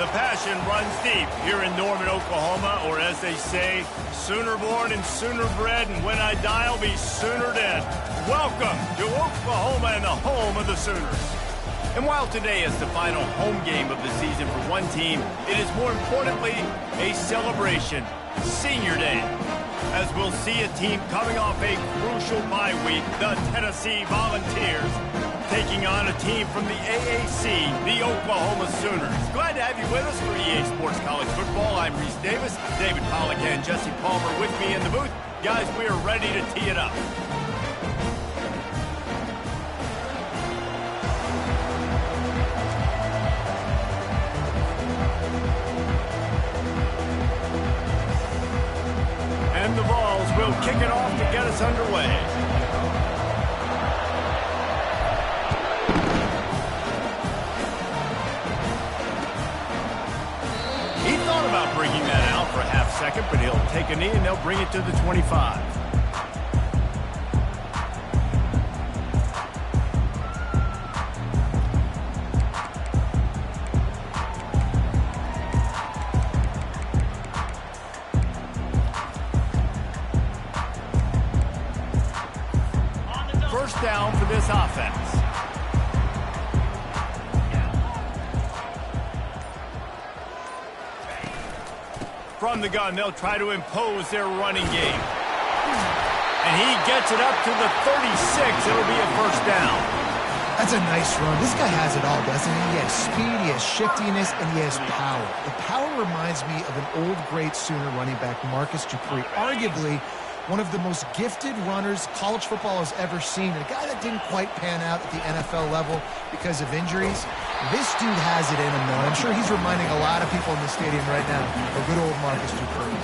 The passion runs deep here in Norman, Oklahoma, or as they say, sooner born and sooner bred, and when I die, I'll be sooner dead. Welcome to Oklahoma and the home of the Sooners. And while today is the final home game of the season for one team, it is more importantly a celebration, Senior Day. As we'll see a team coming off a crucial bye week, the Tennessee Volunteers, taking on a team from the AAC, the Oklahoma Sooners. Glad to have you with us for EA Sports College Football. I'm Reese Davis, David Pollack and Jesse Palmer with me in the booth. Guys, we are ready to tee it up. And the Vols will kick it off to get us underway. He thought about bringing that out for a half second, but he'll take a knee and they'll bring it to the 25. First down for this offense. From the gun, they'll try to impose their running game. And he gets it up to the 36. It'll be a first down. That's a nice run. This guy has it all, doesn't he? He has speed, he has shiftiness, and he has power. The power reminds me of an old great Sooner running back, Marcus Dupree. Arguably one of the most gifted runners college football has ever seen. A guy that didn't quite pan out at the NFL level because of injuries. This dude has it in him, though. I'm sure he's reminding a lot of people in the stadium right now of good old Marcus Dupree.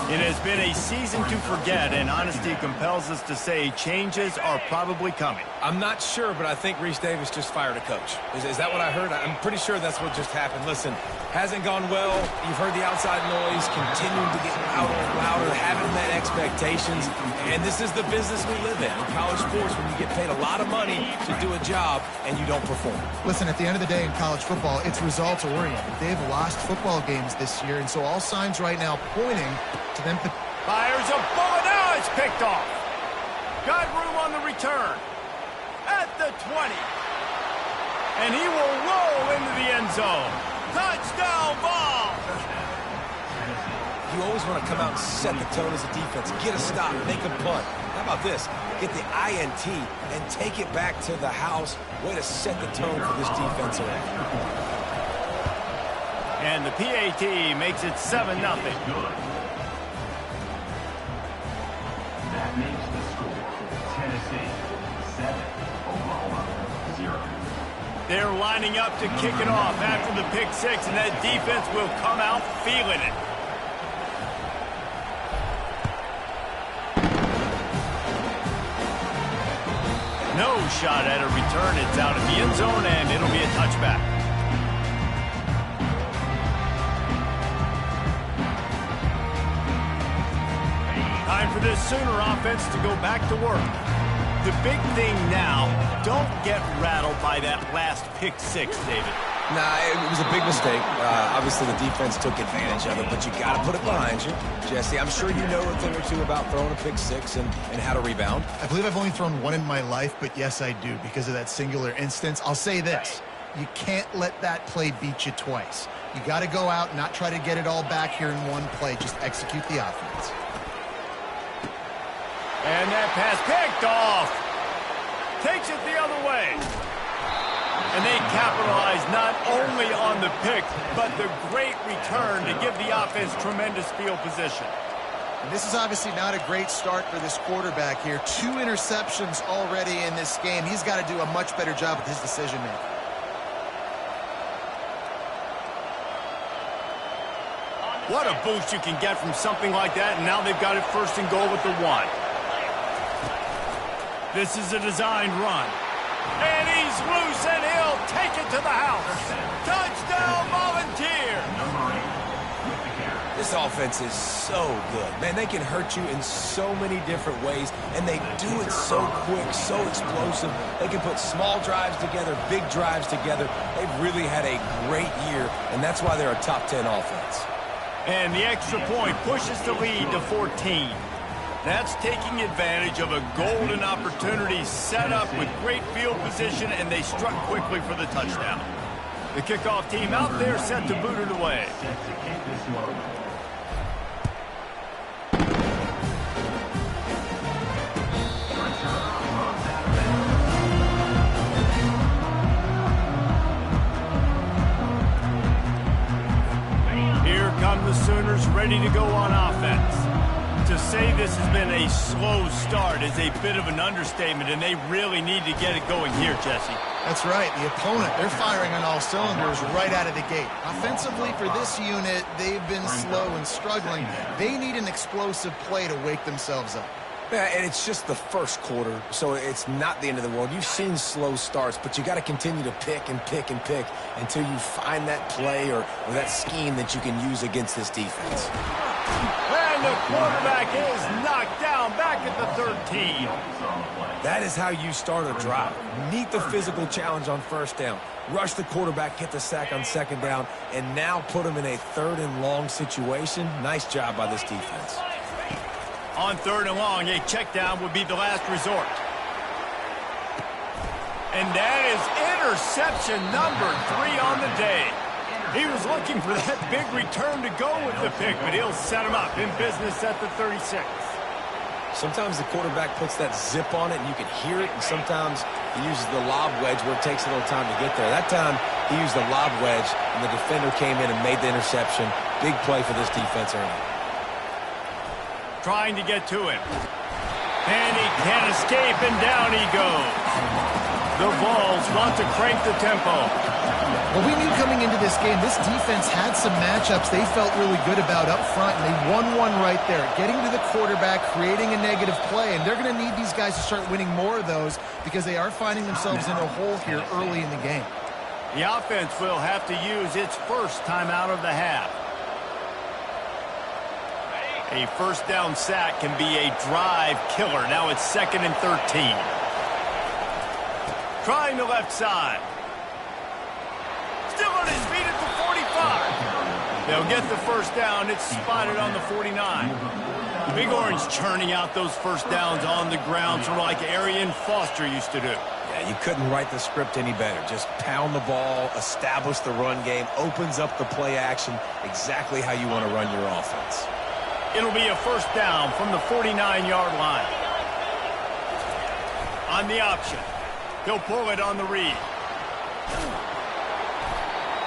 It has been a season to forget, and honesty compels us to say changes are probably coming. I'm not sure, but I think Reese Davis just fired a coach. Is that what I heard? I'm pretty sure that's what just happened. Listen, hasn't gone well. You've heard the outside noise, continuing to get louder and louder, haven't met expectations, and this is the business we live in college sports, when you get paid a lot of money to do a job and you don't perform. Listen, at the end of the day in college football, it's results-oriented. They've lost football games this year, and so all signs right now pointing to them. Fires a bullet. Now it's picked off. Got room on the return. At the 20. And he will roll into the end zone. Touchdown ball. You always want to come out and set the tone as a defense. Get a stop, make a punt. How about this? Get the INT and take it back to the house. Way to set the tone for this defensive end. And the PAT makes it 7-0. That makes the score Tennessee 7, Oklahoma 0. They're lining up to kick it off after the pick six, and that defense will come out feeling it. No shot at a return. It's out of the end zone, and it'll be a touchback. Time for this Sooner offense to go back to work. The big thing now, don't get rattled by that last pick six, David. Nah, it was a big mistake. Obviously, the defense took advantage of it, but you got to put it behind you. Jesse, I'm sure you know a thing or two about throwing a pick six and how to rebound. I believe I've only thrown one in my life, but yes, I do, because of that singular instance. I'll say this. You can't let that play beat you twice. You got to go out and not try to get it all back here in one play. Just execute the offense. And that pass picked off. Takes it the other way. And they capitalize not only on the pick, but the great return to give the offense tremendous field position. And this is obviously not a great start for this quarterback here. 2 interceptions already in this game. He's got to do a much better job with his decision-making. What a boost you can get from something like that, and now they've got it first and goal with the 1. This is a designed run. And he's loose, and he'll take it to the house. Touchdown, Volunteer! This offense is so good. Man, they can hurt you in so many different ways, and they do it so quick, so explosive. They can put small drives together, big drives together. They've really had a great year, and that's why they're a top 10 offense. And the extra point pushes the lead to 14. That's taking advantage of a golden opportunity set up with great field position, and they struck quickly for the touchdown. The kickoff team out there set to boot it away. Here come the Sooners ready to go on offense. To say this has been a slow start is a bit of an understatement, and they really need to get it going here, Jesse. That's right. The opponent, they're firing on all cylinders right out of the gate. Offensively, for this unit, they've been slow and struggling. They need an explosive play to wake themselves up. Yeah, and it's just the first quarter, so it's not the end of the world. You've seen slow starts, but you got to continue to pick and pick and pick until you find that play or that scheme that you can use against this defense. And the quarterback is knocked down back at the 13. That is how you start a drive. Meet the physical challenge on first down. Rush the quarterback, get the sack on second down, and now put him in a 3rd and long situation. Nice job by this defense. On 3rd and long, a check down would be the last resort. And that is interception number 3 on the day. He was looking for that big return to go with the pick, but he'll set him up in business at the 36. Sometimes the quarterback puts that zip on it, and you can hear it, and sometimes he uses the lob wedge where it takes a little time to get there. That time, he used the lob wedge, and the defender came in and made the interception. Big play for this defense early. Trying to get to him. And he can't escape, and down he goes. The Vols want to crank the tempo. Well, we knew coming into this game, this defense had some matchups they felt really good about up front, and they won one right there, getting to the quarterback, creating a negative play, and they're going to need these guys to start winning more of those because they are finding themselves in a hole here early in the game. The offense will have to use its first timeout of the half. A first down sack can be a drive killer. Now it's 2nd and 13. Trying the left side. Still on his feet at the 45. They'll get the first down. It's spotted on the 49. The Big Orange churning out those first downs on the ground, sort of like Arian Foster used to do. Yeah, you couldn't write the script any better. Just pound the ball, establish the run game, opens up the play action, exactly how you want to run your offense. It'll be a first down from the 49-yard line. On the option. He'll pull it on the read.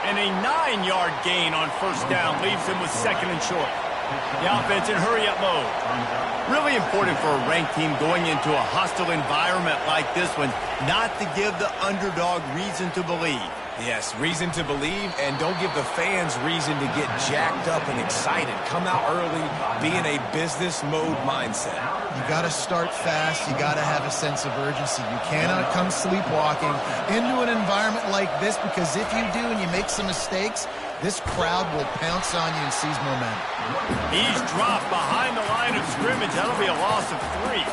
And a 9-yard gain on first down leaves him with 2nd and short. The offense in hurry-up mode. Really important for a ranked team going into a hostile environment like this one, not to give the underdog reason to believe. Yes, reason to believe, and don't give the fans reason to get jacked up and excited. Come out early, be in a business mode mindset. You got to start fast. You got to have a sense of urgency. You cannot come sleepwalking into an environment like this, because if you do and you make some mistakes, this crowd will pounce on you and seize momentum. He's dropped behind the line of scrimmage. That'll be a loss of 3.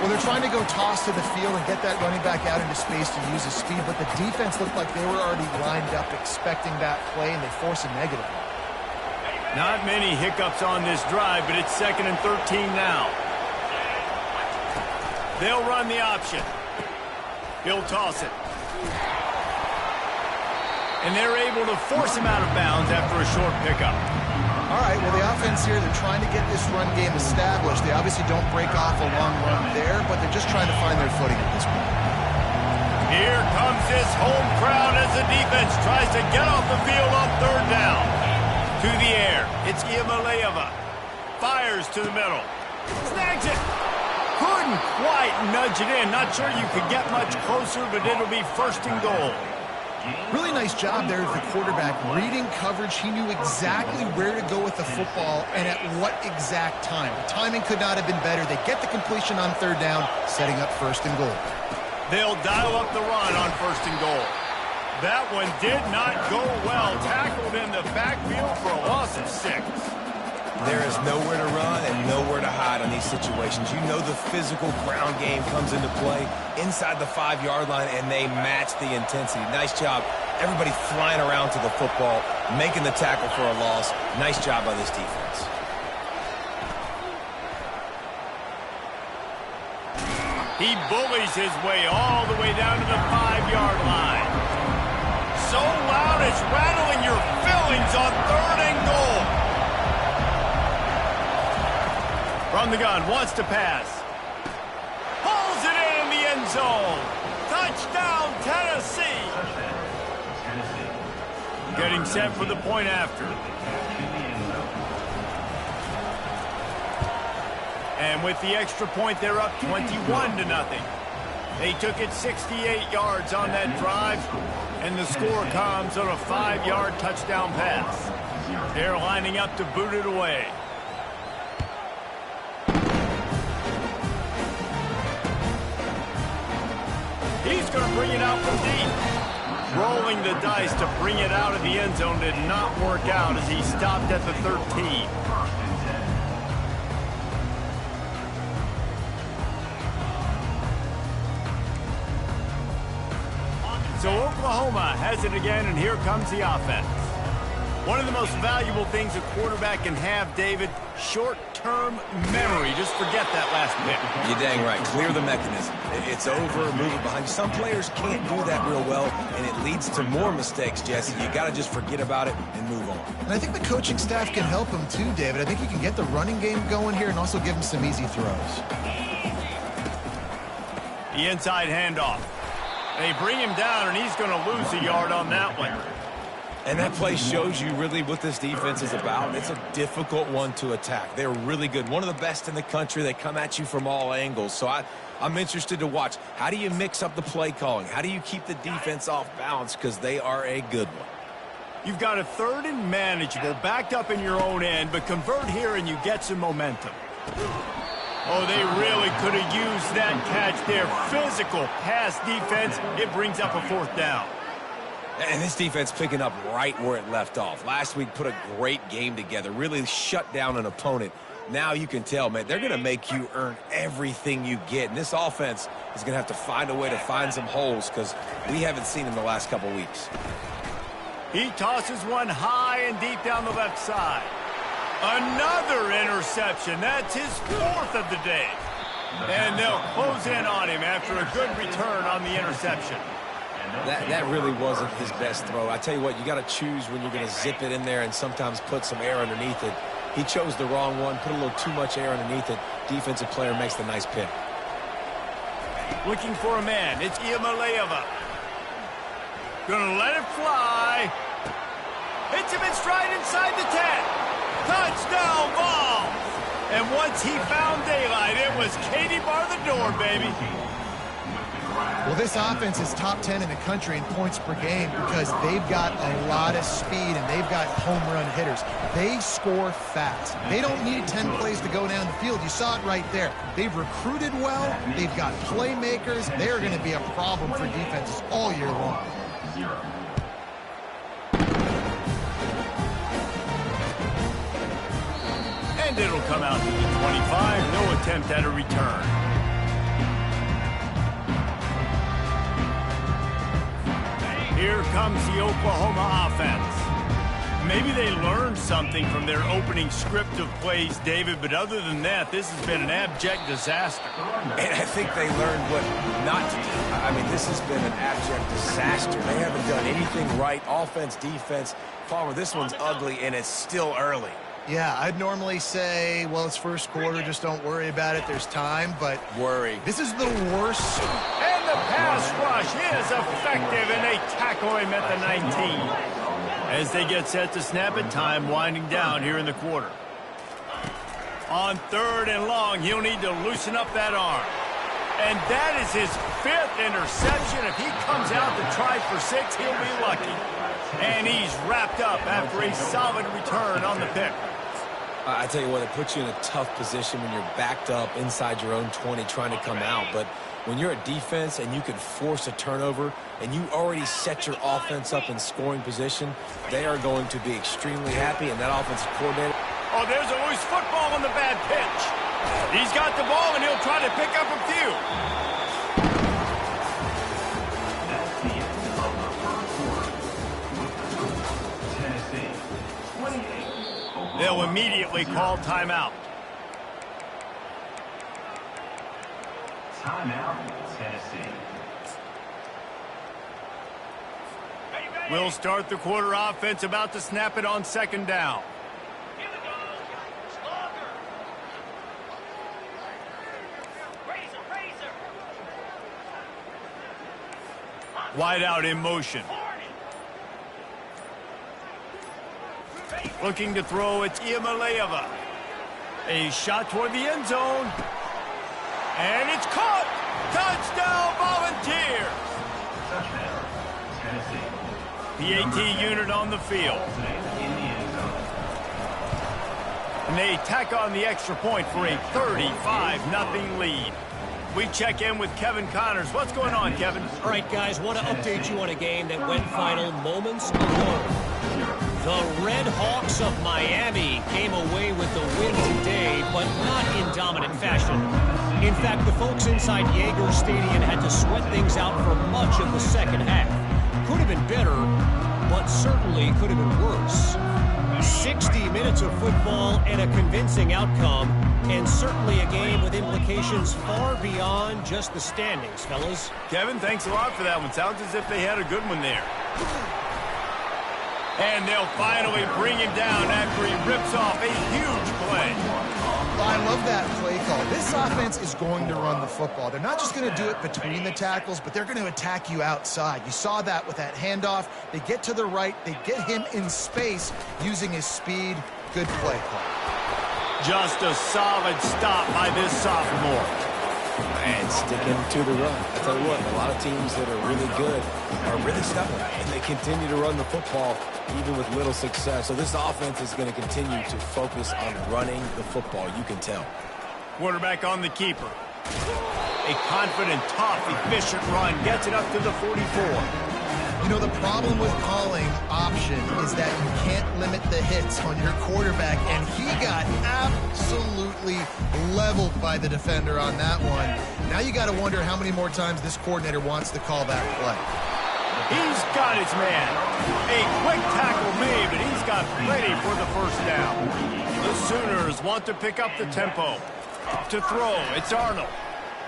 Well, they're trying to go toss to the field and get that running back out into space to use his speed, but the defense looked like they were already lined up expecting that play, and they force a negative. Not many hiccups on this drive, but it's 2nd and 13 now. They'll run the option. He'll toss it. And they're able to force him out of bounds after a short pickup. All right, well, the offense here, they're trying to get this run game established. They obviously don't break off a long run there, but they're just trying to find their footing at this point. Here comes this home crowd as the defense tries to get off the field on 3rd down. To the air, it's Iamaleava. Fires to the middle. Snags it. Couldn't quite nudge it in. Not sure you could get much closer, but it'll be 1st and goal. Really nice job there of the quarterback. Reading coverage, he knew exactly where to go with the football and at what exact time. The timing could not have been better. They get the completion on 3rd down, setting up 1st and goal. They'll dial up the run on 1st and goal. That one did not go well. Tackled in the backfield for a loss of 6. There is nowhere to run and nowhere to hide on these situations. You know the physical ground game comes into play inside the 5-yard line, and they match the intensity. Nice job. Everybody flying around to the football, making the tackle for a loss. Nice job by this defense. He bullies his way all the way down to the 5-yard line. So loud it's rattling your fillings on 3rd and goal. From the gun, wants to pass. Pulls it in the end zone. Touchdown, Tennessee. Getting set for the point after. And with the extra point, they're up 21-0. They took it 68 yards on that drive, and the score comes on a 5-yard touchdown pass. They're lining up to boot it away. He's going to bring it out from deep. Rolling the dice to bring it out of the end zone did not work out as he stopped at the 13. So Oklahoma has it again, and here comes the offense. One of the most valuable things a quarterback can have, David, short-term memory. Just forget that last pick. You're dang right. Clear the mechanism. It's over, move it behind you. Some players can't do that real well, and it leads to more mistakes, Jesse. You got to just forget about it and move on. And I think the coaching staff can help him too, David. I think you can get the running game going here and also give him some easy throws. The inside handoff. They bring him down, and he's going to lose a yard on that one. And that play shows you really what this defense is about. It's a difficult one to attack. They're really good. One of the best in the country. They come at you from all angles. So I'm interested to watch. How do you mix up the play calling? How do you keep the defense off balance? Because they are a good one. You've got a 3rd and manageable, backed up in your own end, but convert here and you get some momentum. Oh, they really could have used that catch there. Physical pass defense. It brings up a 4th down. And this defense picking up right where it left off. Last week put a great game together. Really shut down an opponent. Now you can tell, man, they're going to make you earn everything you get. And this offense is going to have to find a way to find some holes because we haven't seen in the last couple weeks. He tosses one high and deep down the left side. Another interception. That's his 4th of the day. And they'll close in on him after a good return on the interception. That really wasn't his best throw. I tell you what, you got to choose when you're going to zip it in there and sometimes put some air underneath it. He chose the wrong one, put a little too much air underneath it. Defensive player makes the nice pick. Looking for a man. It's Iamaleava. Gonna let it fly. Hits him in stride inside the 10. Touchdown ball! And once he found daylight, it was Katie bar the door, baby. Well, this offense is top 10 in the country in points per game because they've got a lot of speed and they've got home run hitters. They score fast. They don't need 10 plays to go down the field. You saw it right there. They've recruited well. They've got playmakers. They're going to be a problem for defenses all year long. And it'll come out to the 25. No attempt at a return. Here comes the Oklahoma offense. Maybe they learned something from their opening script of plays, David, but other than that, this has been an abject disaster. And I think they learned what not to do. I mean, this has been an abject disaster. They haven't done anything right. Offense, defense. Farmer, this one's ugly, and it's still early. Yeah, I'd normally say, well, it's first quarter, just don't worry about it, there's time, but worry. This is the worst. And the pass rush is effective, and they tackle him at the 19. As they get set to snap it, time winding down here in the quarter. On 3rd and long, he'll need to loosen up that arm. And that is his 5th interception. If he comes out to try for 6, he'll be lucky. And he's wrapped up after a solid return on the pick. I tell you what, it puts you in a tough position when you're backed up inside your own 20 trying to come out. But when you're a defense and you can force a turnover and you already set your offense up in scoring position, they are going to be extremely happy. And that offensive coordinator, Oh, there's a loose football on the bad pitch. He's got the ball, and he'll try to pick up a few. That's the end of the first quarter. With the score, Tennessee 28. Oklahoma. They'll immediately call timeout. Timeout, Tennessee. We'll start the quarter offense, about to snap it on second down. Wide out in motion. Looking to throw, it's Iamaleava. A shot toward the end zone. And it's caught! Touchdown, Volunteers! Touchdown, Tennessee. PAT unit on the field. In the end zone. And they tack on the extra point for a 35-0 lead. We check in with Kevin Connors. What's going on, Kevin? All right, guys, want to update you on a game that went final moments ago. The Red Hawks of Miami came away with the win today, but not in dominant fashion. In fact, the folks inside Yager Stadium had to sweat things out for much of the second half. Could have been better, but certainly could have been worse. 60 minutes of football and a convincing outcome, and certainly a game with implications far beyond just the standings, fellas. Kevin, thanks a lot for that one. Sounds as if they had a good one there. And they'll finally bring him down after he rips off a huge play. I love that play call. This offense is going to run the football. They're not just going to do it between the tackles, but they're going to attack you outside. You saw that with that handoff. They get to the right. They get him in space using his speed. Good play call. Just a solid stop by this sophomore. And sticking to the run. I tell you what, a lot of teams that are really good are really stubborn, and they continue to run the football even with little success. So this offense is going to continue to focus on running the football. You can tell. Quarterback on the keeper. A confident, tough, efficient run gets it up to the 44. You know, the problem with calling option is that you can't limit the hits on your quarterback, and he got absolutely leveled by the defender on that one. Now you got to wonder how many more times this coordinator wants to call that play. He's got his man. A quick tackle made, but he's got plenty for the first down. The Sooners want to pick up the tempo. To throw, it's Arnold.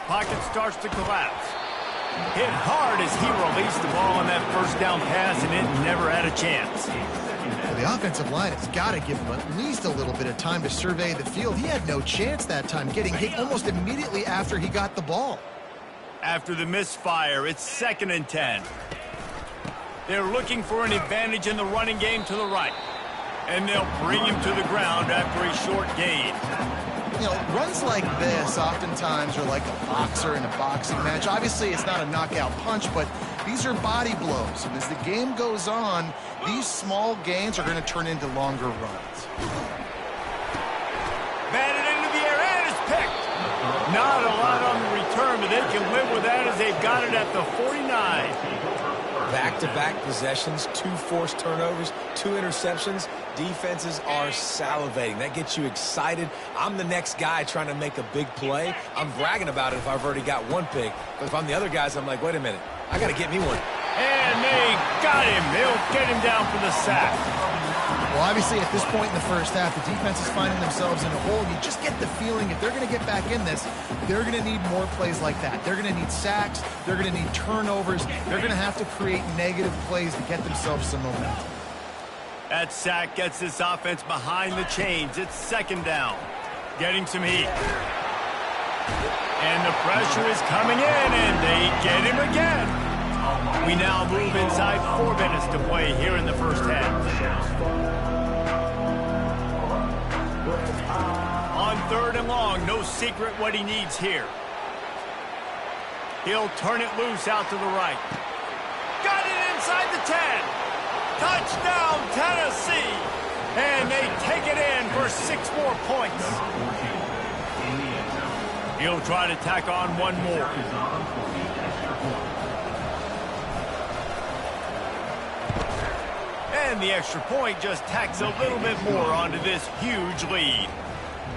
Pocket starts to collapse. Hit hard as he released the ball on that first down pass, and it never had a chance. Well, the offensive line has got to give him at least a little bit of time to survey the field. He had no chance that time, getting hit almost immediately after he got the ball. After the misfire, it's 2nd and 10. They're looking for an advantage in the running game to the right. And they'll bring him to the ground after a short gain. You know, runs like this oftentimes are like a boxer in a boxing match. Obviously, it's not a knockout punch, but these are body blows. And as the game goes on, these small gains are going to turn into longer runs. Batted into the air, and it's picked. Not a lot on the return, but they can live with that as they've got it at the 49. Back-to-back possessions, 2 forced turnovers, 2 interceptions. Defenses are salivating. That gets you excited. I'm the next guy trying to make a big play. I'm bragging about it if I've already got one pick. But if I'm the other guys, I'm like, wait a minute. I got to get me one. And they got him. They'll get him down for the sack. Well, obviously, at this point in the first half, the defense is finding themselves in a hole. You just get the feeling if they're going to get back in this, they're going to need more plays like that. They're going to need sacks. They're going to need turnovers. They're going to have to create negative plays to get themselves some momentum. That sack gets this offense behind the chains. It's 2nd down. Getting some heat. And the pressure is coming in, and they get him again. We now move inside 4 minutes to play here in the first half. On 3rd and long, no secret what he needs here. He'll turn it loose out to the right. Got it inside the 10. Touchdown, Tennessee. And they take it in for 6 more points. He'll try to tack on one more. And And the extra point just tacks a little bit more onto this huge lead.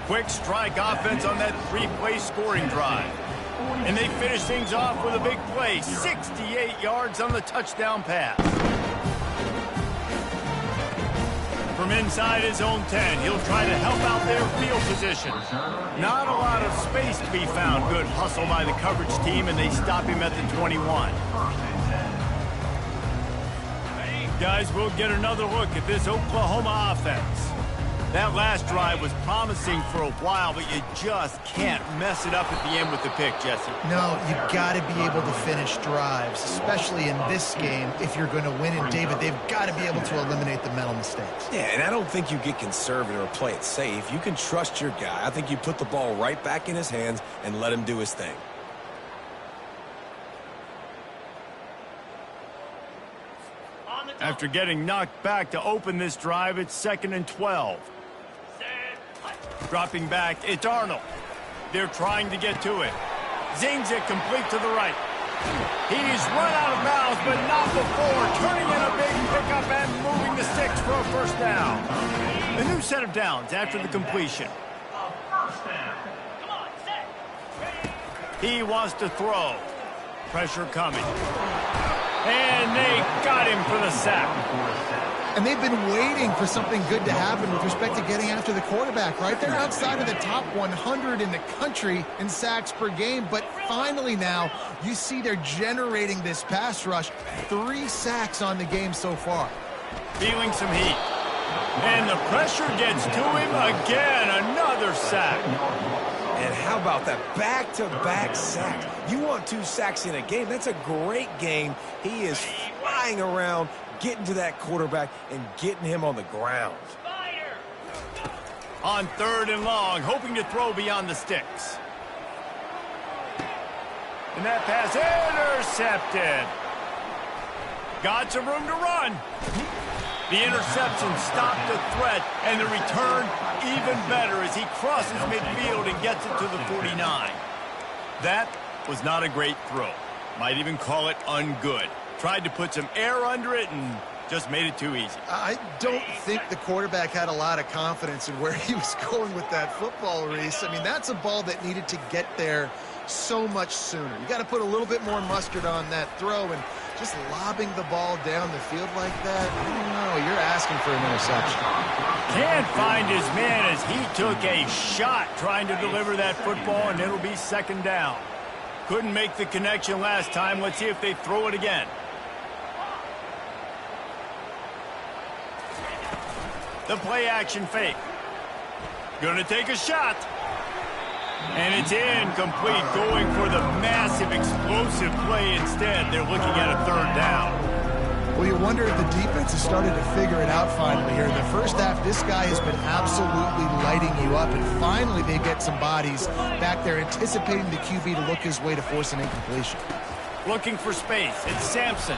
Quick strike offense on that 3-play scoring drive. And they finish things off with a big play, 68 yards on the touchdown pass. From inside his own 10, he'll try to help out their field position. Not a lot of space to be found. Good hustle by the coverage team, and they stop him at the 21. Guys, we'll get another look at this Oklahoma offense. That last drive was promising for a while, but you just can't mess it up at the end with the pick, Jesse. No, you've got to be able to finish drives, especially in this game if you're going to win. And, David, they've got to be able to eliminate the mental mistakes. Yeah, and I don't think you get conservative or play it safe. You can trust your guy. I think you put the ball right back in his hands and let him do his thing. After getting knocked back to open this drive, it's 2nd and 12. Dropping back, it's Arnold. They're trying to get to it. Zings it complete to the right. He's run out of bounds, but not before turning in a big pickup and moving the sticks for a first down. A new set of downs after the completion. He wants to throw. Pressure coming. And they got him for the sack. And they've been waiting for something good to happen with respect to getting after the quarterback, right? They're outside of the top 100 in the country in sacks per game, but finally now you see they're generating this pass rush. 3 sacks on the game so far. Feeling some heat. And the pressure gets to him again. Another sack. And how about that back-to-back sacks? You want 2 sacks in a game. That's a great game. He is flying around, getting to that quarterback and getting him on the ground. On 3rd and long, hoping to throw beyond the sticks. And that pass intercepted. Got some room to run. The interception stopped the threat, and the return even better as he crosses midfield and gets it to the 49. That was not a great throw. Might even call it ungood. Tried to put some air under it and just made it too easy. I don't think the quarterback had a lot of confidence in where he was going with that football, Reese. I mean, that's a ball that needed to get there so much sooner. You got to put a little bit more mustard on that throw, and just lobbing the ball down the field like that, I don't know. You're asking for an interception. Can't find his man as he took a shot trying to deliver that football, and it'll be 2nd down. Couldn't make the connection last time. Let's see if they throw it again. The play action fake. Gonna take a shot. And it's incomplete, going for the massive explosive play instead. They're looking at a 3rd down. Well, you wonder if the defense has started to figure it out finally here. In the first half, this guy has been absolutely lighting you up, and finally they get some bodies back there anticipating the QB to look his way to force an incompletion. Looking for space. It's Sampson.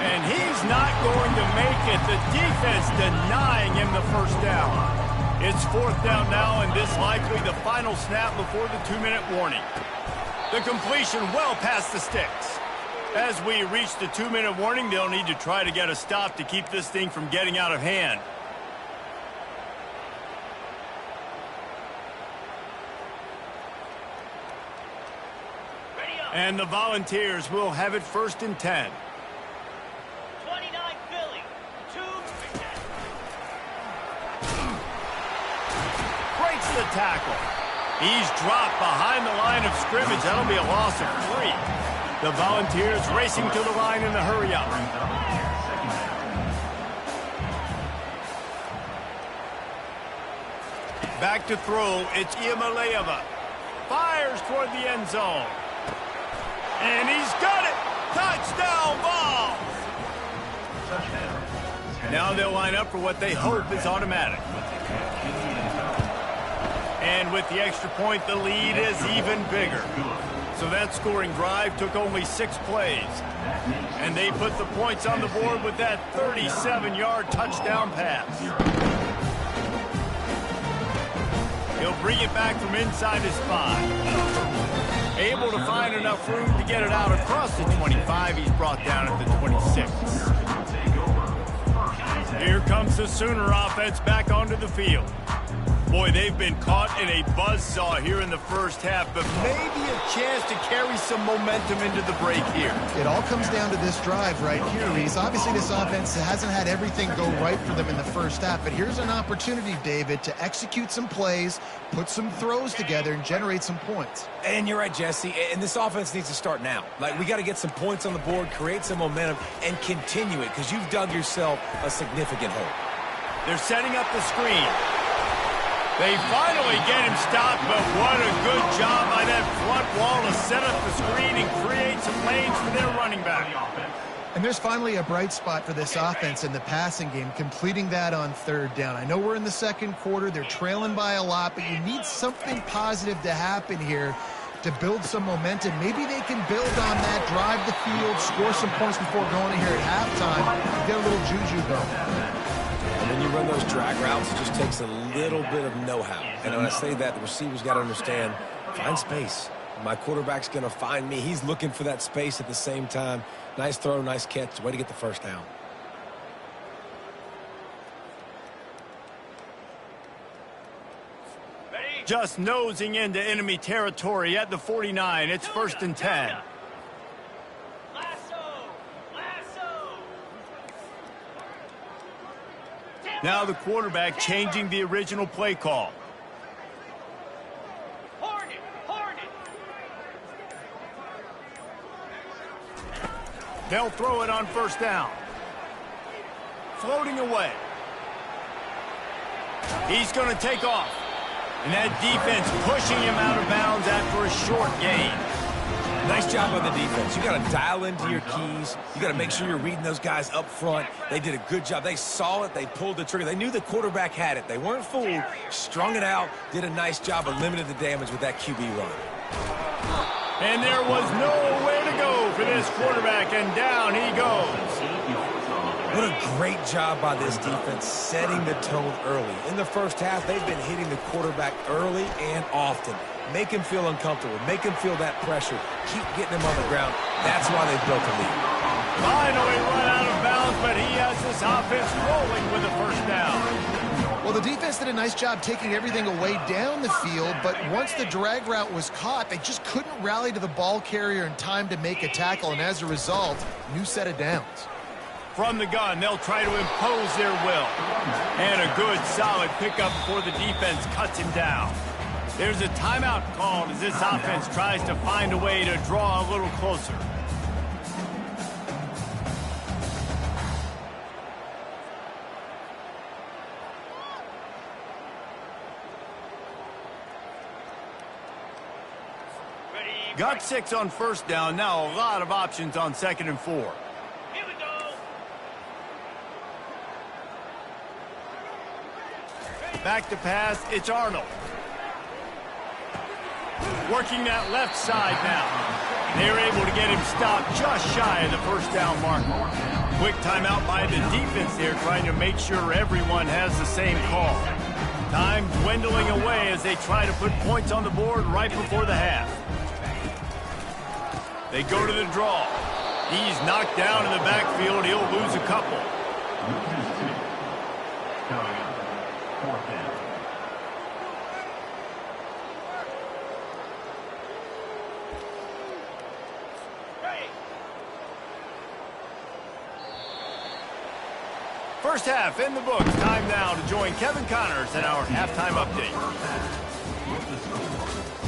And he's not going to make it. The defense denying him the first down. It's 4th down now, and this likely the final snap before the 2-minute warning. The completion well past the sticks. As we reach the 2-minute warning, they'll need to try to get a stop to keep this thing from getting out of hand. And the Volunteers will have it 1st and 10. The tackle. He's dropped behind the line of scrimmage. That'll be a loss of 3. The Volunteers racing to the line in the hurry-up. Back to throw. It's Iamaleava. Fires toward the end zone. And he's got it. Touchdown ball. Now they'll line up for what they hope is automatic. And with the extra point, the lead is even bigger. So that scoring drive took only 6 plays. And they put the points on the board with that 37-yard touchdown pass. He'll bring it back from inside his 5. Able to find enough room to get it out across the 25. He's brought down at the 26. Here comes the Sooner offense back onto the field. Boy, they've been caught in a buzzsaw here in the first half, but maybe a chance to carry some momentum into the break here. It all comes down to this drive right here, Reese. Obviously, this offense hasn't had everything go right for them in the first half, but here's an opportunity, David, to execute some plays, put some throws together, and generate some points. And you're right, Jesse, and this offense needs to start now. Like, we got to get some points on the board, create some momentum, and continue it, because you've dug yourself a significant hole. They're setting up the screen. They finally get him stopped, but what a good job by that front wall to set up the screen and create some lanes for their running back. And there's finally a bright spot for this offense in the passing game, completing that on third down. I know we're in the second quarter. They're trailing by a lot, but you need something positive to happen here to build some momentum. Maybe they can build on that, drive the field, score some points before going in here at halftime, and get a little juju going. And when you run those drag routes, it just takes a little bit of know-how. And when I say that, the receiver's got to understand, find space. My quarterback's going to find me. He's looking for that space at the same time. Nice throw, nice catch. Way to get the first down. Just nosing into enemy territory at the 49. It's 1st and 10. Now the quarterback changing the original play call. They'll throw it on 1st down. Floating away. He's going to take off. And that defense pushing him out of bounds after a short gain. Nice job on the defense. You got to dial into your keys. You got to make sure you're reading those guys up front. They did a good job. They saw it. They pulled the trigger. They knew the quarterback had it. They weren't fooled. Strung it out. Did a nice job of limiting the damage with that QB run. And there was nowhere to go for this quarterback, and down he goes. What a great job by this defense setting the tone early. In the first half, they've been hitting the quarterback early and often. Make him feel uncomfortable. Make him feel that pressure. Keep getting him on the ground. That's why they built a lead. Finally run out of bounds, but he has this offense rolling with a 1st down. Well, the defense did a nice job taking everything away down the field, but once the drag route was caught, they just couldn't rally to the ball carrier in time to make a tackle, and as a result, new set of downs. From the gun, they'll try to impose their will. And a good, solid pickup before the defense cuts him down. There's a timeout called as this offense tries to find a way to draw a little closer. Got 6 on 1st down. Now a lot of options on 2nd and 4. Here we go. Back to pass, it's Arnold. Working that left side now. They're able to get him stopped just shy of the 1st down mark. Quick timeout by the defense there, trying to make sure everyone has the same call. Time dwindling away as they try to put points on the board right before the half. They go to the draw. He's knocked down in the backfield. He'll lose a couple. First half in the books. Time now to join Kevin Connors in our halftime update. With the score,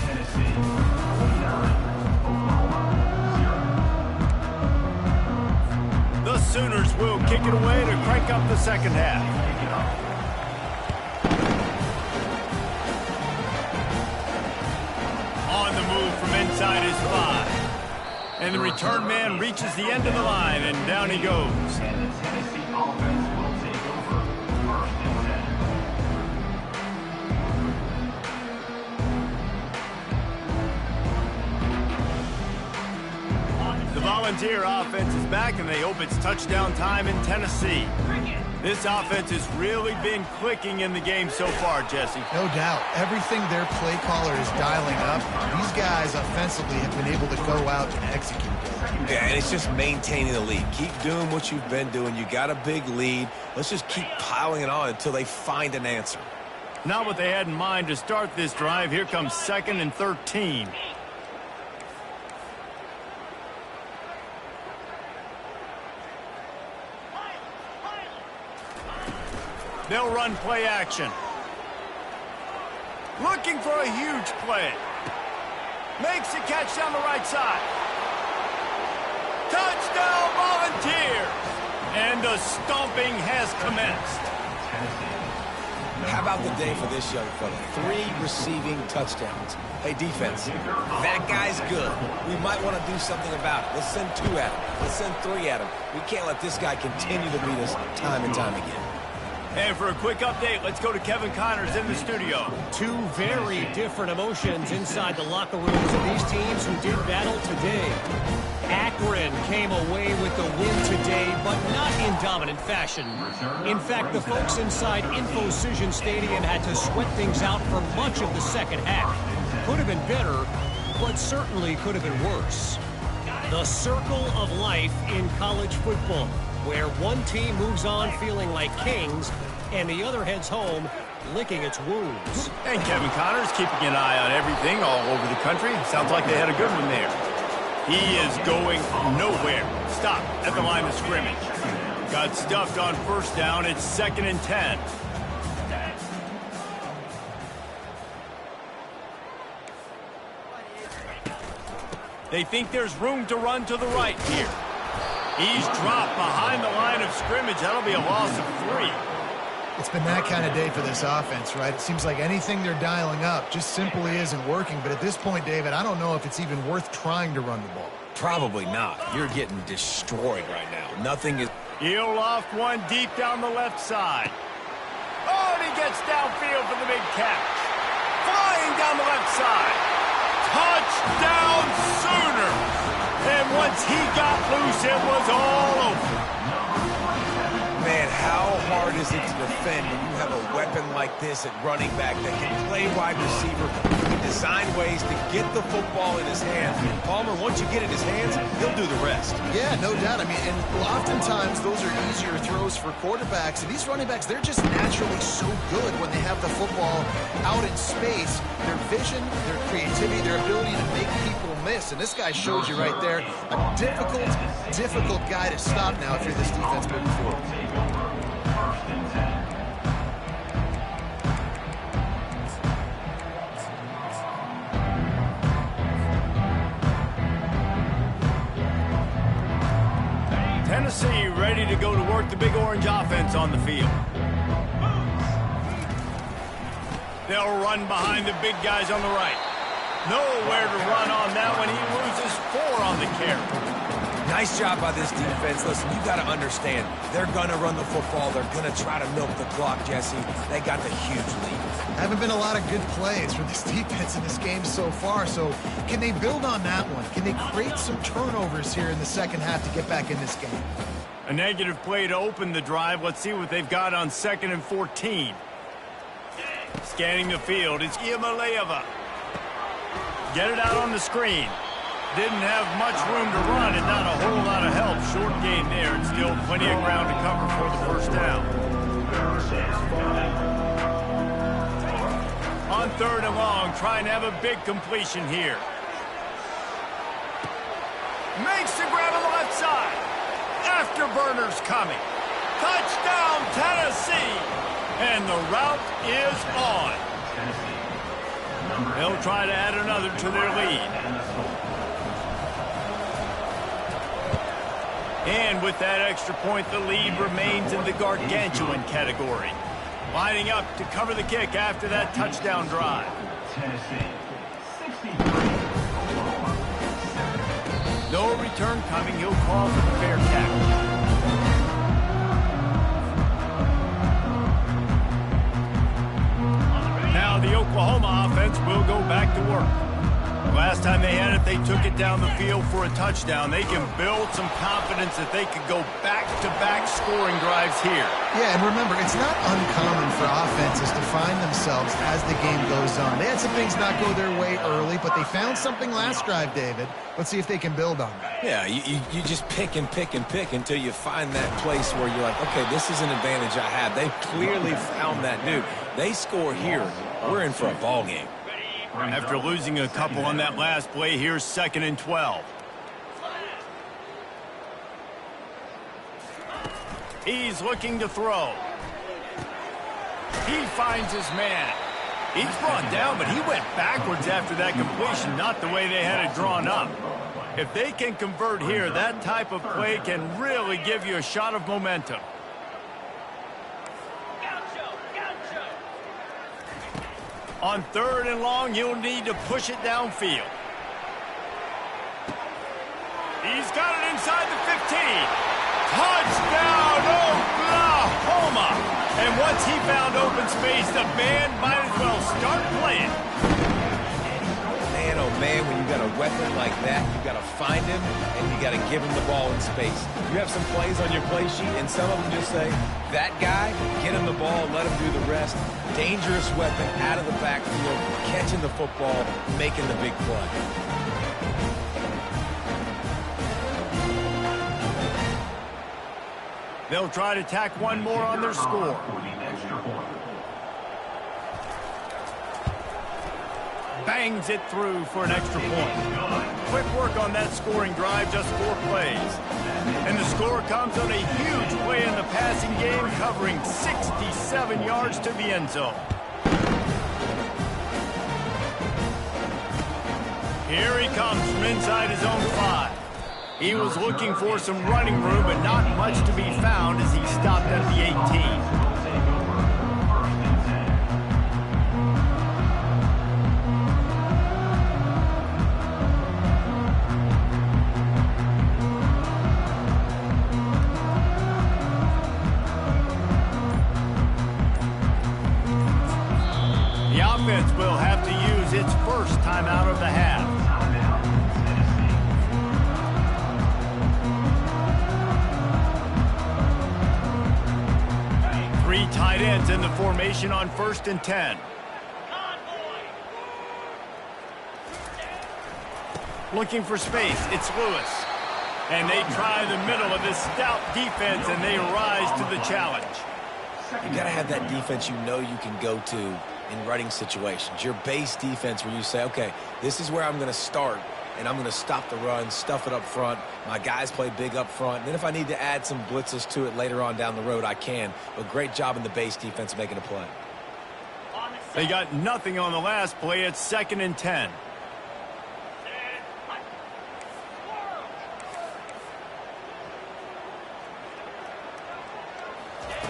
Tennessee 49, 0. The Sooners will kick it away to crank up the second half. On the move from inside his 5. And the return man reaches the end of the line, and down he goes. And the Tennessee offense will take over 1st and 10. The Volunteer offense is back, and they hope it's touchdown time in Tennessee. This offense has really been clicking in the game so far, Jesse. No doubt. Everything their play caller is dialing up, these guys offensively have been able to go out and execute. Yeah, and it's just maintaining the lead. Keep doing what you've been doing. You got a big lead. Let's just keep piling it on until they find an answer. Not what they had in mind to start this drive. Here comes 2nd and 13. They'll run play action. Looking for a huge play. Makes a catch down the right side. Touchdown Volunteers! And the stomping has commenced. How about the day for this young fella? 3 receiving touchdowns. Hey, defense, that guy's good. We might want to do something about it. Let's send 2 at him. Let's send 3 at him. We can't let this guy continue to beat us time and time again. And for a quick update, let's go to Kevin Connors in the studio. 2 very different emotions inside the locker rooms of these teams who did battle today. Akron came away with the win today, but not in dominant fashion. In fact, the folks inside Infocision Stadium had to sweat things out for much of the second half. Could have been better, but certainly could have been worse. The circle of life in college football, where one team moves on feeling like kings and the other heads home licking its wounds. And Kevin Connors keeping an eye on everything all over the country. Sounds like they had a good one there. He is going nowhere. Stop at the line of scrimmage. Got stuffed on 1st down. It's 2nd and 10. They think there's room to run to the right here. He's dropped behind the line of scrimmage. That'll be a loss of 3. It's been that kind of day for this offense, right? It seems like anything they're dialing up just simply isn't working. But at this point, David, I don't know if it's even worth trying to run the ball. Probably not. You're getting destroyed right now. Nothing is... He'll loft one deep down the left side. Oh, and he gets downfield for the big catch. Flying down the left side. Touchdown Sooners! And once he got loose, it was all over. Man, how hard is it to defend when you have a weapon like this at running back that can play wide receiver, who can design ways to get the football in his hands? Palmer, once you get it in his hands, he'll do the rest. Yeah, no doubt. I mean, and oftentimes those are easier throws for quarterbacks. And these running backs, they're just naturally so good when they have the football out in space. Their vision, their creativity, their ability to make people miss. And this guy shows you right there, a difficult guy to stop now if you're this defense moving forward. Tennessee ready to go to work the Big Orange offense on the field. They'll run behind the big guys on the right. Nowhere to run on that one. He loses 4 on the carry. Nice job by this defense. Listen, you got to understand, they're going to run the football. They're going to try to milk the clock, Jesse. They got the huge lead. Haven't been a lot of good plays for this defense in this game so far, so can they build on that one? Can they create some turnovers here in the second half to get back in this game? A negative play to open the drive. Let's see what they've got on 2nd and 14. Scanning the field, it's Iamaleava. Get it out on the screen. Didn't have much room to run and not a whole lot of help. Short gain there and still plenty of ground to cover for the 1st down. On 3rd and long, trying to have a big completion here. Makes the grab on the left side. Afterburners coming. Touchdown, Tennessee. And the route is on. They'll try to add another to their lead. And with that extra point, the lead remains in the gargantuan category. Lining up to cover the kick after that touchdown drive. No return coming. He'll call for the fair tackle. Now the Oklahoma offense will go back to work. Last time they had it, they took it down the field for a touchdown. They can build some confidence that they could go back-to-back scoring drives here. Yeah, and remember, it's not uncommon for offenses to find themselves as the game goes on. They had some things not go their way early, but they found something last drive, David. Let's see if they can build on that. Yeah, you just pick and pick and pick until you find that place where you're like, okay, this is an advantage I have. They've clearly found that. Dude, they score here, we're in for a ball game. After losing a couple on that last play, here's 2nd and 12. He's looking to throw. He finds his man. He's brought down, but he went backwards after that completion, not the way they had it drawn up. If they can convert here, that type of play can really give you a shot of momentum. On 3rd and long, you'll need to push it downfield. He's got it inside the 15. Touchdown, Oklahoma! And once he found open space, the band might as well start playing. Man, oh man, when you got a weapon like that, you got to find him and you got to give him the ball in space. You have some plays on your play sheet, and some of them just say, that guy, get him the ball, let him do the rest. Dangerous weapon out of the backfield, catching the football, making the big play. They'll try to tack one more on their score. Bangs it through for an extra point. Quick work on that scoring drive, just 4 plays. And the score comes on a huge play in the passing game, covering 67 yards to the end zone. Here he comes from inside his own 5. He was looking for some running room, but not much to be found as he stopped at the 18. The offense will have to use its first timeout of the half. Three tight ends in the formation on 1st and 10. Looking for space, it's Lewis. And they try the middle of this stout defense, and they rise to the challenge. You got to have that defense you know you can go to in running situations. Your base defense where you say, okay, this is where I'm going to start, and I'm going to stop the run, stuff it up front. My guys play big up front. And then if I need to add some blitzes to it later on down the road, I can. But great job in the base defense making a play. They got nothing on the last play. It's 2nd and 10.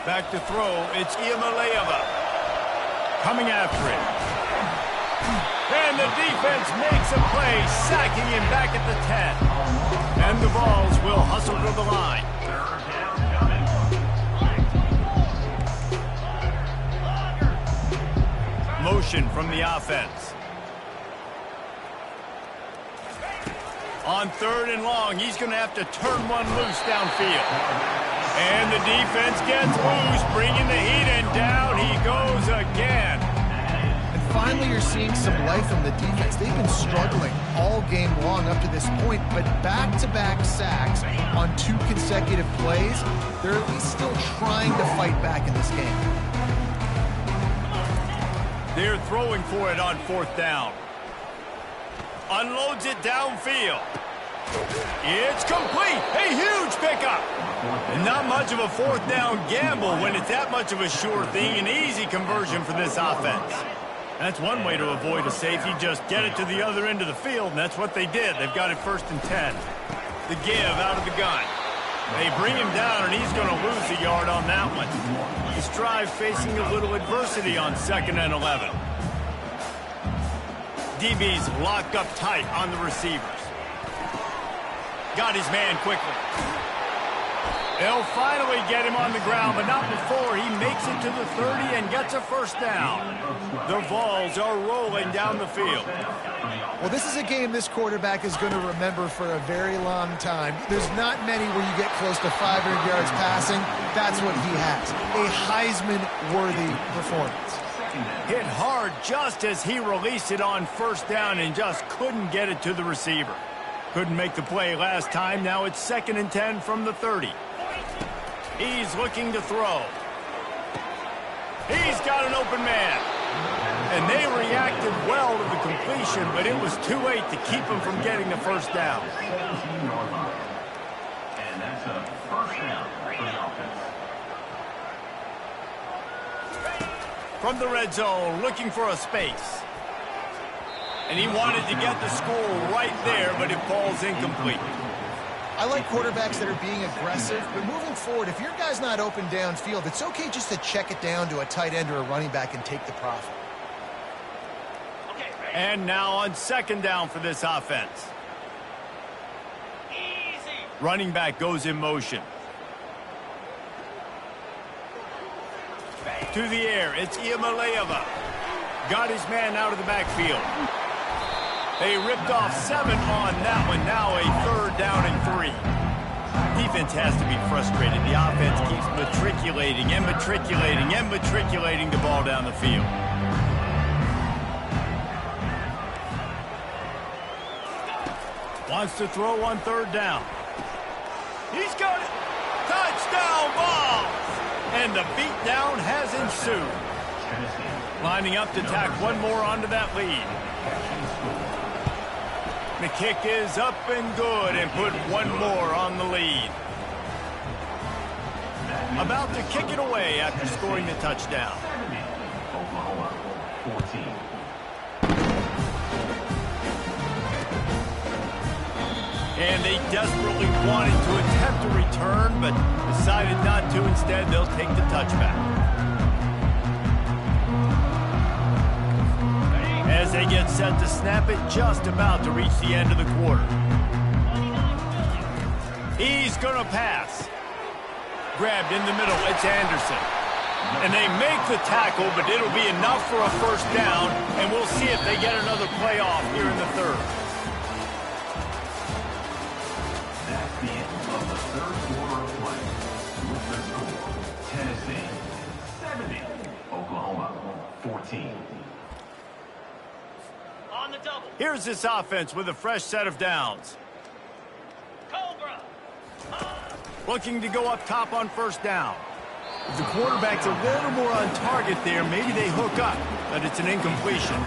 Back to throw, it's Iamaleava. Coming after it. And the defense makes a play, sacking him back at the 10. And the Vols will hustle to the line. Motion from the offense. On 3rd and long, he's going to have to turn one loose downfield. And the defense gets loose, bringing the heat, and down he goes again. And finally, you're seeing some life from the defense. They've been struggling all game long up to this point, but back-to-back sacks on 2 consecutive plays, they're at least still trying to fight back in this game. They're throwing for it on 4th down. Unloads it downfield. It's complete. A huge pickup. And not much of a 4th down gamble when it's that much of a sure thing. An easy conversion for this offense. That's one way to avoid a safety. Just get it to the other end of the field, and that's what they did. They've got it 1st and 10. The give out of the gun. They bring him down, and he's going to lose a yard on that one. This drive facing a little adversity on 2nd and 11. DB's locked up tight on the receivers. Got his man quickly. They'll finally get him on the ground, but not before he makes it to the 30 and gets a first down. The Vols are rolling down the field. Well, this is a game this quarterback is going to remember for a very long time. There's not many where you get close to 500 yards passing. That's what he has. A Heisman-worthy performance. Hit hard just as he released it on first down and just couldn't get it to the receiver. Couldn't make the play last time. Now it's 2nd and 10 from the 30. He's looking to throw. He's got an open man. And they reacted well to the completion, but it was too late to keep him from getting the first down. And that's a first down for the offense. From the red zone, looking for a space. And he wanted to get the score right there, but it falls incomplete. I like quarterbacks that are being aggressive, but moving forward, if your guy's not open downfield, it's okay just to check it down to a tight end or a running back and take the profit. And now on 2nd down for this offense. Running back goes in motion. To the air, it's Iamaleava. Got his man out of the backfield. They ripped off 7 on that one. Now a 3rd down and 3. Defense has to be frustrated. The offense keeps matriculating and matriculating and matriculating the ball down the field. Wants to throw on 3rd down. He's got it. Touchdown ball. And the beatdown has ensued. Lining up to tack one more onto that lead. The kick is up and good and put one more on the lead. About to kick it away after scoring the touchdown. Oklahoma 14. And they desperately wanted to attempt a return, but decided not to. Instead, they'll take the touchback. As they get set to snap it, just about to reach the end of the quarter. He's going to pass. Grabbed in the middle, it's Anderson. And they make the tackle, but it'll be enough for a first down, and we'll see if they get another play off here in the 3rd. That's the end of the 3rd quarter of play. With the score, Tennessee 70, Oklahoma 14. Here's this offense with a fresh set of downs. Cobra. Looking to go up top on first down. If the quarterback's a little more on target there, maybe they hook up, but it's an incompletion.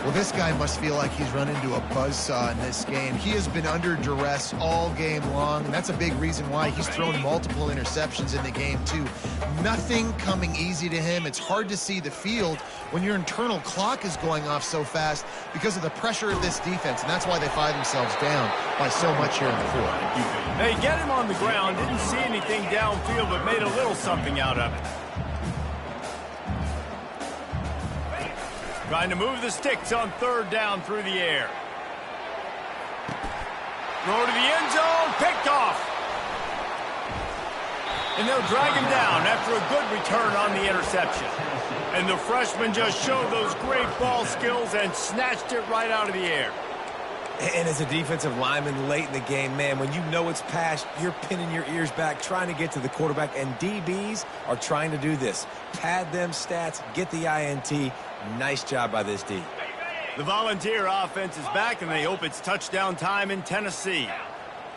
Well, this guy must feel like he's run into a buzzsaw in this game. He has been under duress all game long, and that's a big reason why he's thrown multiple interceptions in the game, too. Nothing coming easy to him. It's hard to see the field when your internal clock is going off so fast because of the pressure of this defense, and that's why they find themselves down by so much here in the 4th. They get him on the ground, didn't see anything downfield, but made a little something out of it. Trying to move the sticks on 3rd down through the air. Throw to the end zone, picked off. And they'll drag him down after a good return on the interception. And the freshman just showed those great ball skills and snatched it right out of the air. And as a defensive lineman late in the game, man, when you know it's past, you're pinning your ears back, trying to get to the quarterback, and DBs are trying to do this. Pad them stats, get the INT. Nice job by this D. The Volunteer offense is back, and they hope it's touchdown time in Tennessee.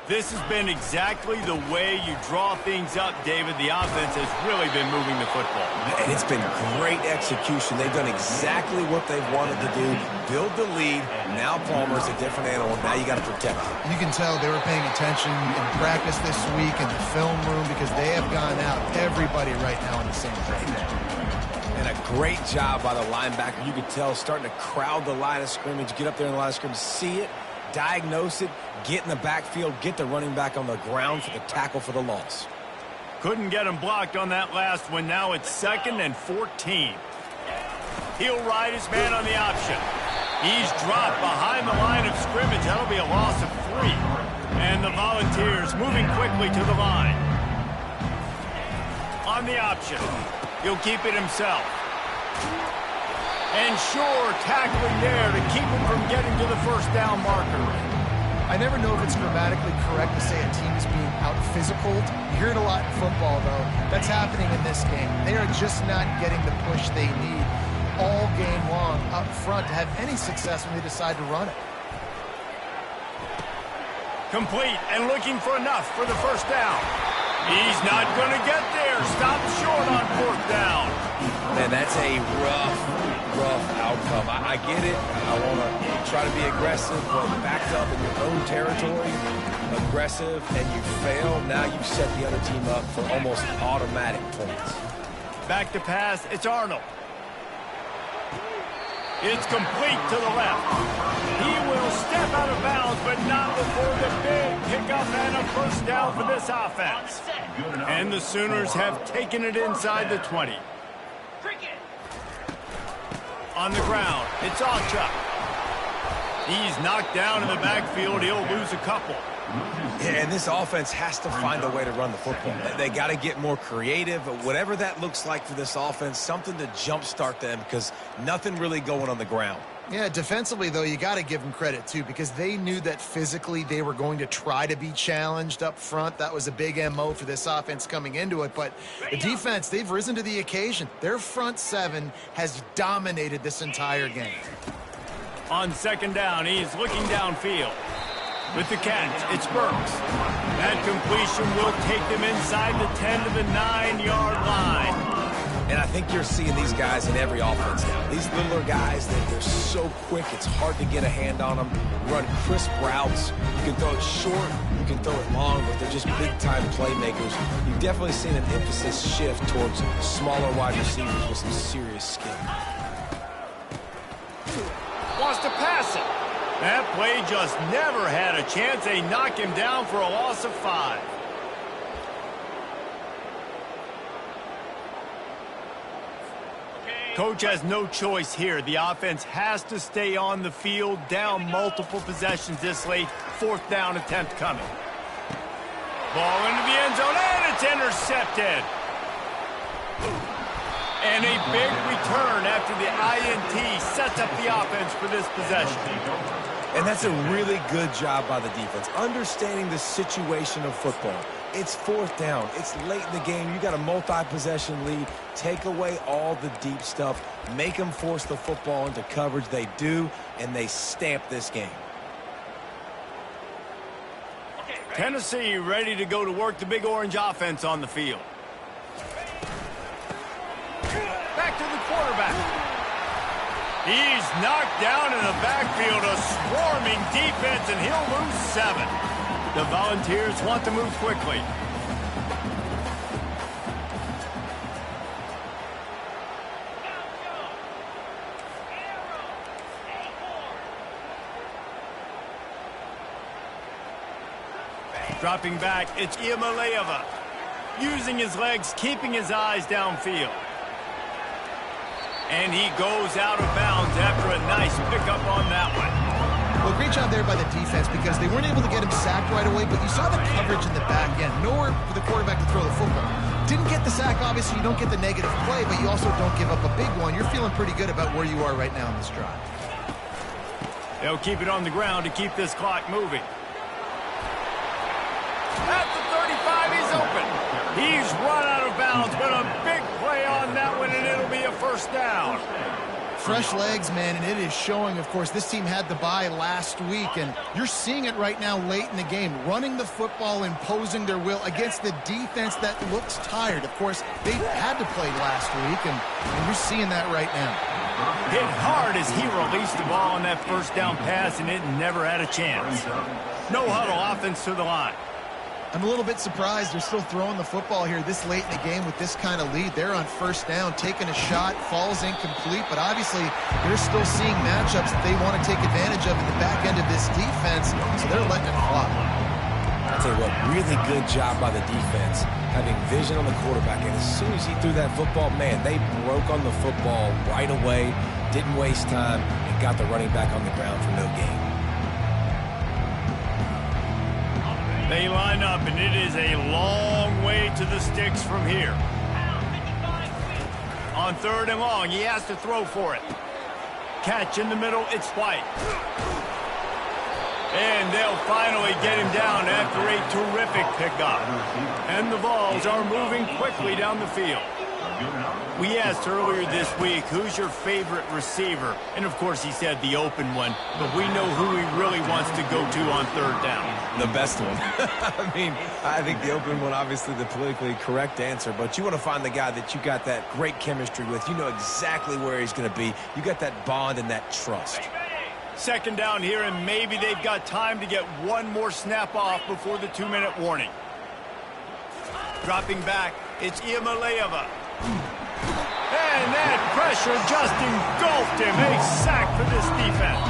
This has been exactly the way you draw things up, David. The offense has really been moving the football. And it's been great execution. They've done exactly what they've wanted to do. Build the lead. Now Palmer's a different animal. Now you got to protect him. You can tell they were paying attention in practice this week in the film room because they have gone out, everybody right now on the same page. And a great job by the linebacker. You could tell starting to crowd the line of scrimmage, get up there in the line of scrimmage, see it, diagnose it, get in the backfield, get the running back on the ground for the tackle for the loss. Couldn't get him blocked on that last one. Now it's 2nd and 14. He'll ride his man on the option. He's dropped behind the line of scrimmage. That'll be a loss of 3. And the Volunteers moving quickly to the line. on the option. He'll keep it himself. And sure, tackling there to keep him from getting to the first down marker. I never know if it's grammatically correct to say a team is being out-physicaled. You hear it a lot in football, though. That's happening in this game. They are just not getting the push they need all game long up front to have any success when they decide to run it. Complete and looking for enough for the first down. He's not going to get there. Stop short on fourth down. Man, that's a rough outcome. I get it. I want to try to be aggressive, but backed up in your own territory, aggressive, and you fail. Now you've set the other team up for almost automatic points. Back to pass. It's Arnold. It's complete to the left. He will step out of bounds, but not before the big pickup and a first down for this offense. And the Sooners have taken it inside the 20. On the ground, it's Allchuck. He's knocked down in the backfield. He'll lose a couple. Yeah, and this offense has to find a way to run the football. They got to get more creative, whatever that looks like for this offense, something to jumpstart them because nothing really going on the ground. Yeah, defensively, though, you got to give them credit, too, because they knew that physically they were going to try to be challenged up front. That was a big MO for this offense coming into it. But the defense, they've risen to the occasion. Their front seven has dominated this entire game. On second down, he's looking downfield. With the catch, it's Burks. That completion will take them inside the 10 to the 9-yard line. And I think you're seeing these guys in every offense now. These littler guys, they're so quick, it's hard to get a hand on them. Run crisp routes. You can throw it short, you can throw it long, but they're just big-time playmakers. You've definitely seen an emphasis shift towards smaller wide receivers with some serious skill. Wants to pass it. That play just never had a chance. They knock him down for a loss of 5. Coach has no choice here. The offense has to stay on the field, down multiple possessions this late. Fourth down attempt coming. Ball into the end zone, and it's intercepted. And a big return after the INT sets up the offense for this possession. And that's a really good job by the defense, understanding the situation of football. It's fourth down. It's late in the game. You got a multi-possession lead. Take away all the deep stuff. Make them force the football into coverage. They do, and they stamp this game. Tennessee ready to go to work the Big Orange offense on the field. Back to the quarterback. He's knocked down in the backfield, a swarming defense, and he'll lose 7. The Volunteers want to move quickly. Dropping back, it's Iamaleava. Using his legs, keeping his eyes downfield. And he goes out of bounds after a nice pickup on that one. Well, great job there by the defense because they weren't able to get him sacked right away, but you saw the coverage in the back end. Nowhere for the quarterback to throw the football. Didn't get the sack, obviously. You don't get the negative play, but you also don't give up a big one. You're feeling pretty good about where you are right now in this drive. They'll keep it on the ground to keep this clock moving. At the 35, he's open. He's run out of bounds, but a big play on that one, and it'll be a first down. Fresh legs, man, and it is showing. Of course, this team had the bye last week, and you're seeing it right now late in the game. Running the football, imposing their will against the defense that looks tired. Of course, they had to play last week, and you're seeing that right now. Hit hard as he released the ball on that first down pass, and it never had a chance. No huddle, offense to the line. I'm a little bit surprised they're still throwing the football here this late in the game with this kind of lead. They're on first down, taking a shot, falls incomplete, but obviously they're still seeing matchups that they want to take advantage of in the back end of this defense, so they're letting it fly. I'll tell you what, really good job by the defense, having vision on the quarterback, and as soon as he threw that football, man, they broke on the football right away, didn't waste time, and got the running back on the ground for no gain. They line up, and it is a long way to the sticks from here. On 3rd and long, he has to throw for it. Catch in the middle, it's White. And they'll finally get him down after a terrific pickup. And the Vols are moving quickly down the field. We asked earlier this week, who's your favorite receiver? And, of course, he said the open one. But we know who he really wants to go to on 3rd down. The best one. I mean, I think the open one, obviously the politically correct answer. But you want to find the guy that you got that great chemistry with. You know exactly where he's going to be. You got that bond and that trust. 2nd down here, and maybe they've got time to get one more snap off before the 2-minute warning. Dropping back, it's Iamaleava. And that pressure just engulfed him. A sack for this defense.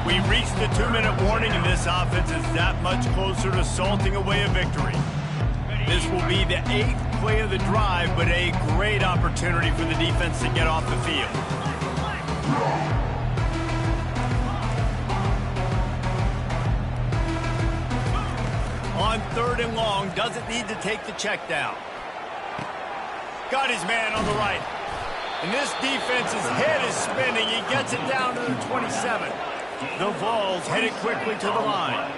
We reached the 2-minute warning, and this offense is that much closer to salting away a victory. This will be the 8th play of the drive, but a great opportunity for the defense to get off the field. On 3rd and long, doesn't need to take the check down. Got his man on the right. And this defense's head is spinning. He gets it down to the 27. The Vols headed quickly to the line.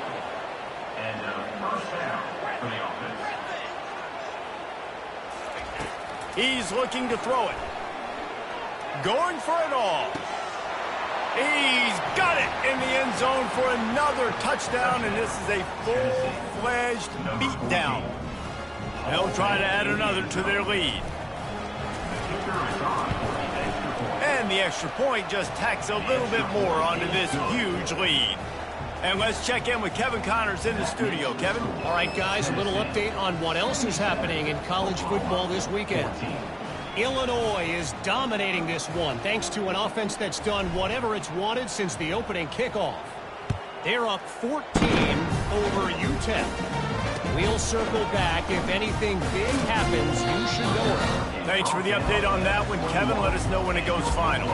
And first down for the offense. He's looking to throw it. Going for it all. He's got it in the end zone for another touchdown, and this is a full-fledged beatdown. They'll try to add another to their lead. And the extra point just tacks a little bit more onto this huge lead. And let's check in with Kevin Connors in the studio. Kevin? All right, guys, a little update on what else is happening in college football this weekend. Illinois is dominating this one thanks to an offense that's done whatever it's wanted since the opening kickoff. They're up 14 over UTEP. We'll circle back. If anything big happens, you should know it. Thanks for the update on that one, Kevin. Let us know when it goes final.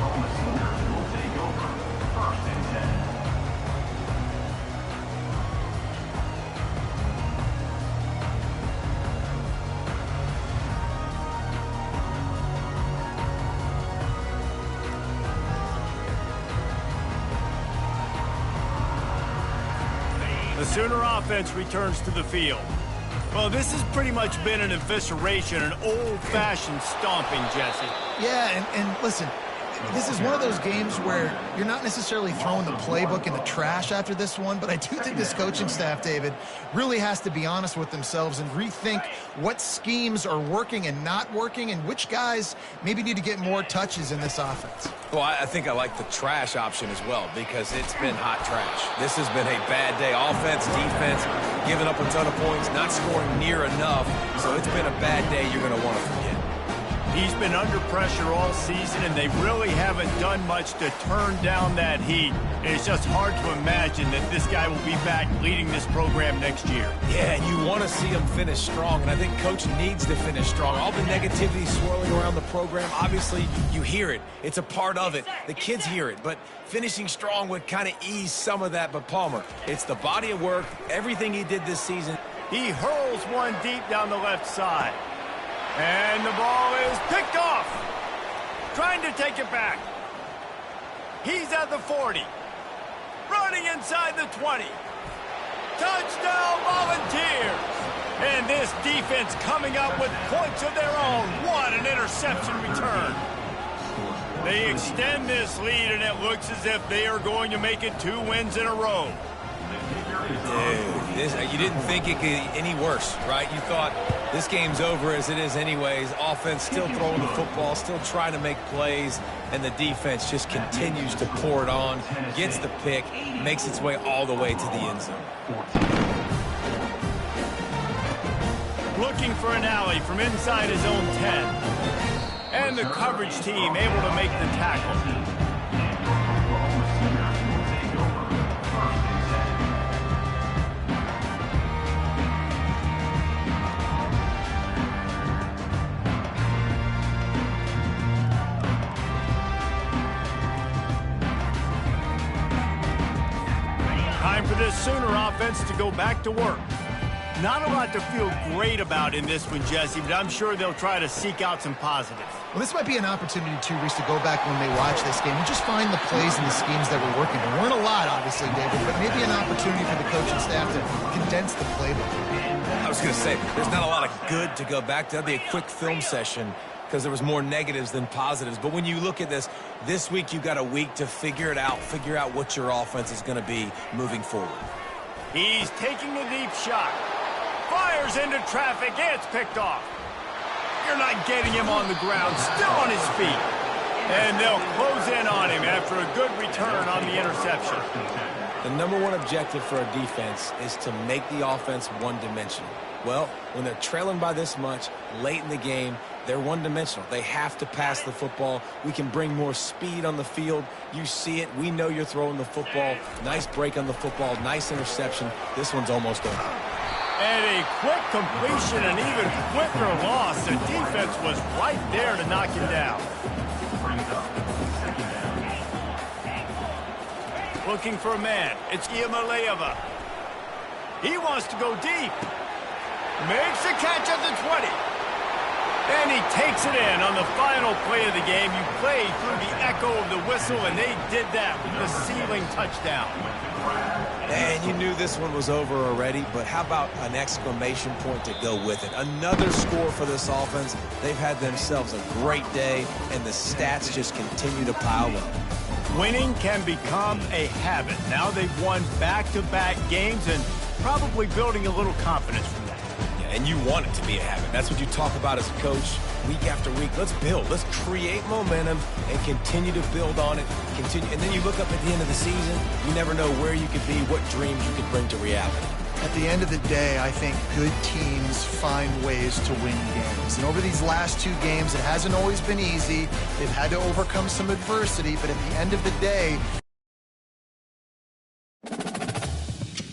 The Sooner offense returns to the field. Well, this has pretty much been an evisceration, an old-fashioned stomping, Jesse. Yeah, and listen, this is one of those games where you're not necessarily throwing the playbook in the trash after this one, but I do think this coaching staff, David, really has to be honest with themselves and rethink what schemes are working and not working and which guys maybe need to get more touches in this offense. Well, I think I like the trash option as well because it's been hot trash. This has been a bad day. Offense, defense, giving up a ton of points, not scoring near enough. So it's been a bad day you're going to want to forget. He's been under pressure all season, and they really haven't done much to turn down that heat. And it's just hard to imagine that this guy will be back leading this program next year. Yeah, and you want to see him finish strong, and I think Coach needs to finish strong. All the negativity swirling around the program, obviously you hear it. It's a part of it. The kids hear it, but finishing strong would kind of ease some of that. But Palmer, it's the body of work, everything he did this season. He hurls one deep down the left side. And the ball is picked off. Trying to take it back. He's at the 40. Running inside the 20. Touchdown Volunteers. And this defense coming up with points of their own. What an interception return. They extend this lead, and it looks as if they are going to make it 2 wins in a row. Dude, you didn't think it could get any worse, right? You thought this game's over as it is anyways. Offense still throwing the football, still trying to make plays, and the defense just continues to pour it on, gets the pick, makes its way all the way to the end zone. Looking for an alley from inside his own 10. And the coverage team able to make the tackle. Time for this Sooner offense to go back to work. Not a lot to feel great about in this one, Jesse, but I'm sure they'll try to seek out some positives. Well, this might be an opportunity, too, Reese, to go back when they watch this game and just find the plays and the schemes that were working. There weren't a lot, obviously, David, but maybe an opportunity for the coaching staff to condense the playbook. I was going to say, there's not a lot of good to go back to. That'd be a quick film session because there was more negatives than positives. But when you look at this week you've got a week to figure it out, figure out what your offense is going to be moving forward. He's taking a deep shot. Fires into traffic. It's picked off. You're not getting him on the ground. Still on his feet. And they'll close in on him after a good return on the interception. The number one objective for a defense is to make the offense one-dimensional. Well, when they're trailing by this much late in the game, they're one-dimensional. They have to pass the football. We can bring more speed on the field. You see it. We know you're throwing the football. Nice break on the football. Nice interception. This one's almost over. And a quick completion, an even quicker loss. The defense was right there to knock him down. Looking for a man. It's Iamaleava. He wants to go deep. Makes the catch at the 20. And he takes it in on the final play of the game. You played through the echo of the whistle, and they did that with the ceiling touchdown. And you knew this one was over already, but how about an exclamation point to go with it? Another score for this offense. They've had themselves a great day, and the stats just continue to pile up. Winning can become a habit. Now they've won back-to-back games and probably building a little confidence from that. And you want it to be a habit. That's what you talk about as a coach week after week. Let's build. Let's create momentum and continue to build on it. Continue, and then you look up at the end of the season, you never know where you could be, what dreams you could bring to reality. At the end of the day, I think good teams find ways to win games. And over these last two games, it hasn't always been easy. They've had to overcome some adversity, but at the end of the day,